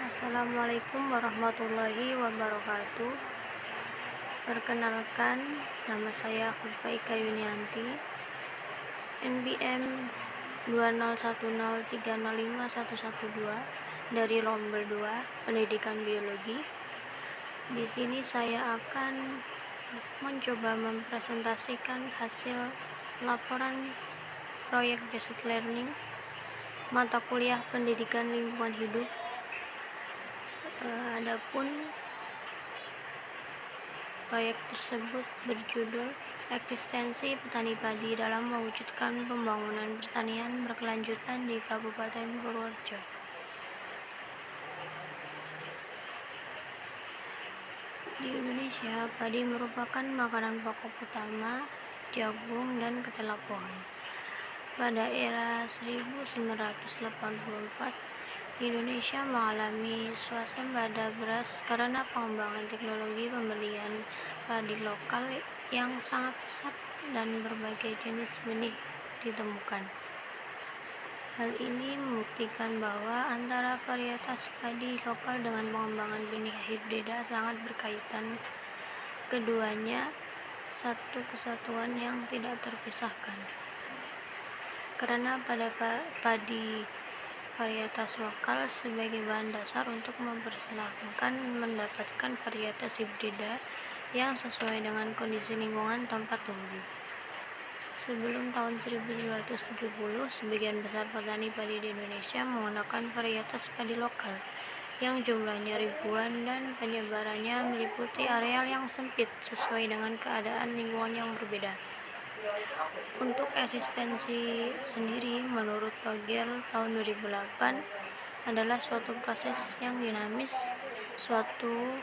Assalamualaikum warahmatullahi wabarakatuh. Perkenalkan, nama saya Kufaika Yunianti, NBM 20103051112 dari Lomber 2, Pendidikan Biologi. Di sini saya akan mencoba mempresentasikan hasil laporan proyek basic learning mata kuliah Pendidikan Lingkungan Hidup. Adapun proyek tersebut berjudul Eksistensi Petani Padi dalam Mewujudkan Pembangunan Pertanian Berkelanjutan di Kabupaten Purworejo. Di Indonesia, padi merupakan makanan pokok utama jagung dan ketela pohon. Pada era 1984, Indonesia mengalami swasembada beras karena pengembangan teknologi pembelian padi lokal yang sangat pesat dan berbagai jenis benih ditemukan. Hal ini membuktikan bahwa antara varietas padi lokal dengan pengembangan benih hibrida sangat berkaitan. Keduanya satu kesatuan yang tidak terpisahkan. Karena pada padi varietas lokal sebagai bahan dasar untuk mempersilahkan mendapatkan varietas hibrida yang sesuai dengan kondisi lingkungan tempat tumbuh. Sebelum tahun 1970, sebagian besar petani padi di Indonesia menggunakan varietas padi lokal yang jumlahnya ribuan dan penyebarannya meliputi areal yang sempit sesuai dengan keadaan lingkungan yang berbeda. Untuk eksistensi sendiri, menurut Togel tahun 2008, adalah suatu proses yang dinamis, suatu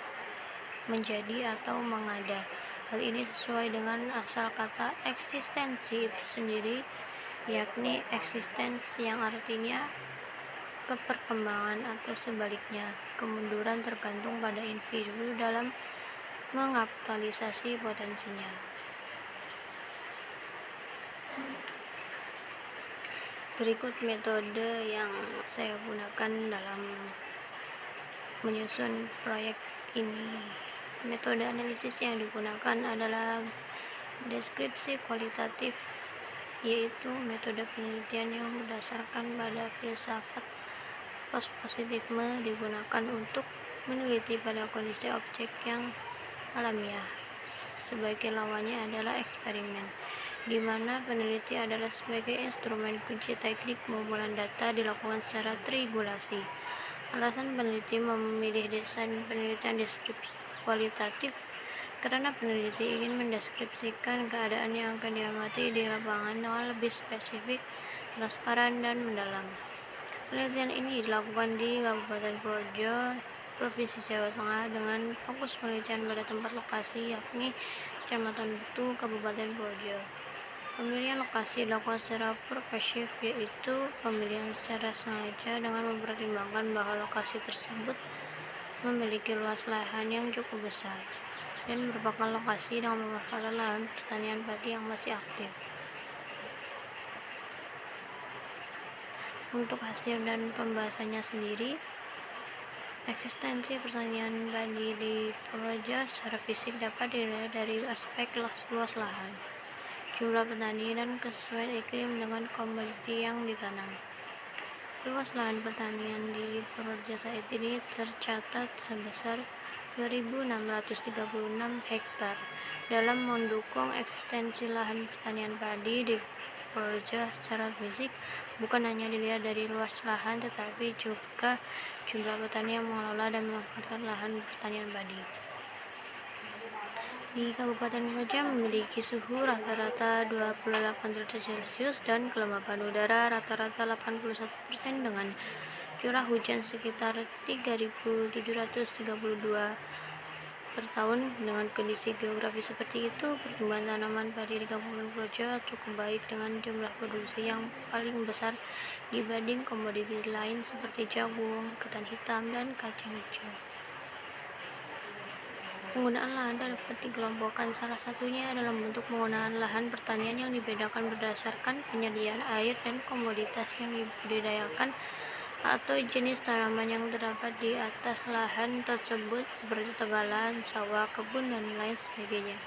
menjadi atau mengada. Hal ini sesuai dengan asal kata eksistensi itu sendiri, yakni eksistensi yang artinya keperkembangan atau sebaliknya, kemunduran tergantung pada individu dalam mengaktualisasi potensinya. Berikut metode yang saya gunakan dalam menyusun proyek ini. Metode analisis yang digunakan adalah deskripsi kualitatif, yaitu metode penelitian yang berdasarkan pada filsafat pospositifisme digunakan untuk meneliti pada kondisi objek yang alamiah. Sebagai lawannya adalah eksperimen, di mana peneliti adalah sebagai instrumen kunci teknik pengumpulan data dilakukan secara triangulasi. Alasan peneliti memilih desain penelitian deskripsi kualitatif karena peneliti ingin mendeskripsikan keadaan yang akan diamati di lapangan dengan lebih spesifik, transparan, dan mendalam. Penelitian ini dilakukan di Kabupaten Purworejo, Provinsi Jawa Tengah, dengan fokus penelitian pada tempat lokasi, yakni Kecamatan Betu, Kabupaten Purworejo. Pemilihan lokasi dilakukan secara progresif, yaitu pemilihan secara sengaja dengan mempertimbangkan bahwa lokasi tersebut memiliki luas lahan yang cukup besar dan merupakan lokasi dengan pemanfaatan lahan pertanian padi yang masih aktif. Untuk hasil dan pembahasannya sendiri, eksistensi pertanian padi di Purworejo secara fisik dapat dilihat dari aspek luas lahan, jumlah petani, dan kesesuaian iklim dengan komoditi yang ditanam. Luas lahan pertanian di Purworejo saat ini tercatat sebesar 2.636 hektar. Dalam mendukung eksistensi lahan pertanian padi di Purworejo secara fisik, bukan hanya dilihat dari luas lahan, tetapi juga jumlah petani yang mengelola dan memanfaatkan lahan pertanian padi. Di Kabupaten Purworejo memiliki suhu rata-rata 28 derajat Celcius dan kelembapan udara rata-rata 81% dengan curah hujan sekitar 3.732 per tahun. Dengan kondisi geografis seperti itu, pertumbuhan tanaman padi di Kabupaten Purworejo cukup baik dengan jumlah produksi yang paling besar dibanding komoditi lain seperti jagung, ketan hitam, dan kacang hijau. Penggunaan lahan dapat dikelompokkan, salah satunya adalah bentuk penggunaan lahan pertanian yang dibedakan berdasarkan penyediaan air dan komoditas yang dibudidayakan atau jenis tanaman yang terdapat di atas lahan tersebut seperti tegalan, sawah, kebun, dan lain sebagainya.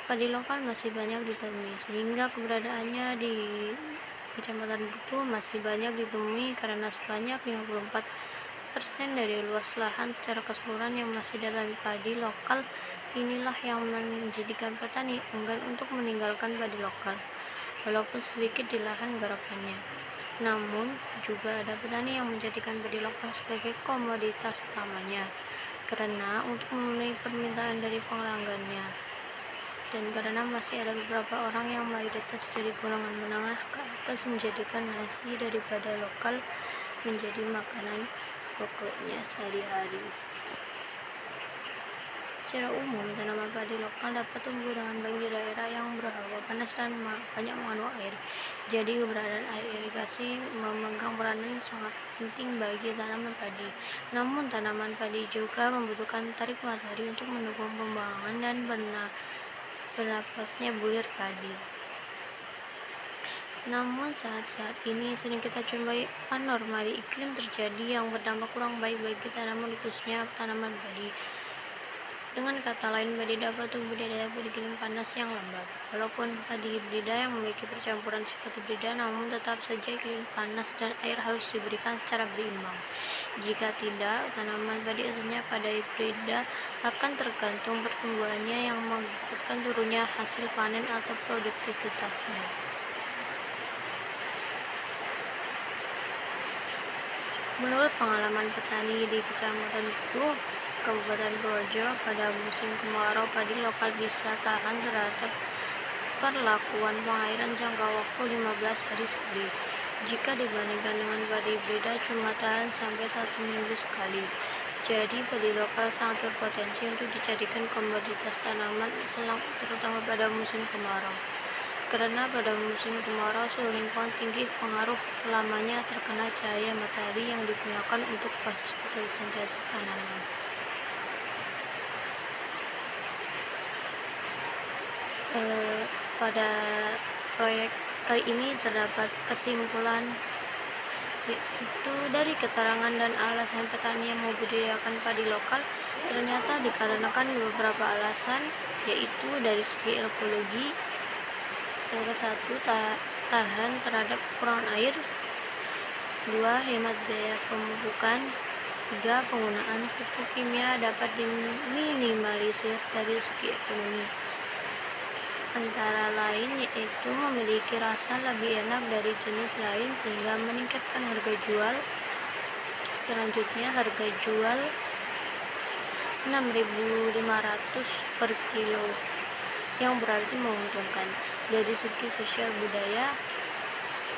Padi lokal masih banyak ditemui, sehingga keberadaannya di Kecamatan Butuh masih banyak ditemui karena sebanyak 54% dari luas lahan secara keseluruhan yang masih ditanami padi lokal. Inilah yang menjadikan petani enggan untuk meninggalkan padi lokal, walaupun sedikit di lahan garapannya. Namun, juga ada petani yang menjadikan padi lokal sebagai komoditas utamanya, karena untuk memenuhi permintaan dari pelanggannya, dan karena masih ada beberapa orang yang mayoritas dari golongan menengah ke atas menjadikan nasi daripada lokal menjadi makanan pokoknya sehari-hari. Secara umum, tanaman padi lokal dapat tumbuh dengan baik di daerah yang berhawa panas dan banyak mengandung air. Jadi, keberadaan air irigasi memegang peranan sangat penting bagi tanaman padi. Namun, tanaman padi juga membutuhkan tarik matahari untuk mendukung pembangunan dan bernapasnya bulir padi. Namun saat ini sering kita jumpai anomali iklim terjadi yang berdampak kurang baik bagi tanaman, khususnya tanaman padi. Dengan kata lain, padi dapat tumbuh di daerah beriklim panas yang lembab. Walaupun padi hibrida yang memiliki percampuran sifat hibrida, namun tetap saja iklim panas dan air harus diberikan secara berimbang. Jika tidak, tanaman padi khususnya pada hibrida akan tergantung pertumbuhannya yang mengakibatkan turunnya hasil panen atau produktivitasnya. Menurut pengalaman petani di Kecamatan Butuh, Kabupaten Purworejo, pada musim kemarau padi lokal bisa tahan terhadap perlakuan pengairan jangka waktu 15 hari sekali. Jika dibandingkan dengan padi hibrida cuma tahan sampai 1 minggu sekali. Jadi padi lokal sangat berpotensi untuk dijadikan komoditas tanaman terutama pada musim kemarau. Karena pada musim kemarau suhu lingkungan tinggi, pengaruh lamanya terkena cahaya matahari yang digunakan untuk proses fotosintesa tanaman. Pada proyek kali ini terdapat kesimpulan, yaitu dari keterangan dan alasan petani yang membudidayakan padi lokal ternyata dikarenakan beberapa alasan, yaitu dari segi ekologi. Yang ke-1, tahan terhadap kekurangan air. 2, hemat biaya pemupukan. 3, penggunaan pupuk kimia dapat diminimalisir dari segi ekonomi, antara lain yaitu memiliki rasa lebih enak dari jenis lain sehingga meningkatkan harga jual. Selanjutnya, harga jual 6.500 per kilo, yang berarti menguntungkan. Dari segi sosial budaya,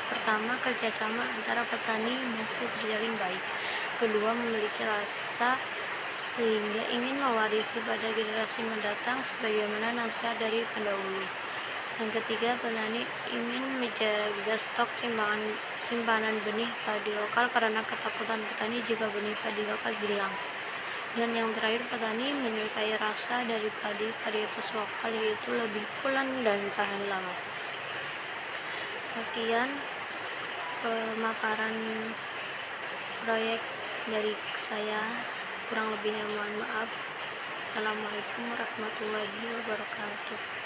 pertama, kerjasama antara petani masih terjalin baik. Kedua, memiliki rasa sehingga ingin mewarisi pada generasi mendatang sebagaimana nasihat dari pendahulu. Yang ketiga, petani ingin menjaga stok simpanan benih padi lokal karena ketakutan petani jika benih padi lokal hilang. Dan yang terakhir, petani menyukai rasa dari padi varietas lokal, yaitu lebih pulen dan tahan lama. Sekian pemaparan proyek dari saya, kurang lebihnya mohon maaf. Assalamualaikum warahmatullahi wabarakatuh.